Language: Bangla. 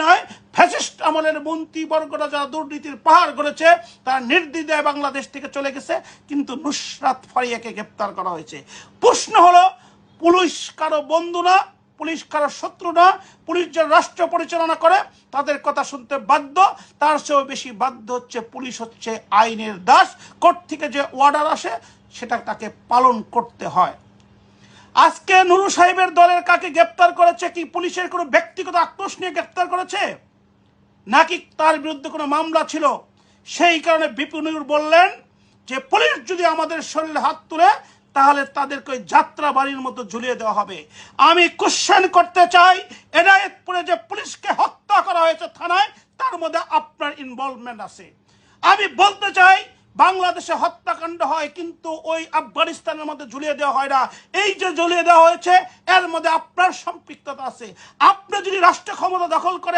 নয়, ফ্যাসিস্ট আমলের মন্ত্রীবর্গরা যারা দুর্নীতির পাহাড় গড়েছে তারা নির্দ্বিধায় বাংলাদেশ থেকে চলে গেছে, কিন্তু নুসরাত ফারিয়াকে গ্রেপ্তার করা হয়েছে। প্রশ্ন হলো, পুলিশ কারো বন্ধু না, পুলিশ কারো শত্রু না, পুলিশ যারা রাষ্ট্র পরিচালনা করে তাদের কথা শুনতে বাধ্য, তার চেয়েও বেশি বাধ্য হচ্ছে পুলিশ হচ্ছে আইনের দাস। কোর্ট থেকে যে অর্ডার আসে সেটা তাকে পালন করতে হয়। আজকে নুরু সাহেবের দলের কাকে গ্রেপ্তার করেছে? কি পুলিশের কোনো ব্যক্তিগত আক্রোশ নিয়ে গ্রেপ্তার করেছে, নাকি তার বিরুদ্ধে কোনো মামলা ছিল? সেই কারণে বিপিনুর বললেন যে পুলিশ যদি আমাদের শরীরে হাত তুলে তাহলে তাদেরকে ওই যাত্রা বাড়ির মতো ঝুলিয়ে দেওয়া হবে। আমি কোশ্চেন করতে চাই, এনায়েতপুরে যে পুলিশকে হত্যা করা হয়েছে থানায়, তার মধ্যে আপনার ইনভলভমেন্ট আছে? আমি বলতে চাই, বাংলাদেশে হত্যাকাণ্ড হয় কিন্তু ওই আফগানিস্তানের মধ্যে ঝুলিয়ে দেওয়া হয় না। এই যে ঝুলিয়ে দেওয়া হয়েছে এর মধ্যে আপনার সম্পৃক্ততা আছে। আপনি যদি রাষ্ট্র ক্ষমতা দখল করে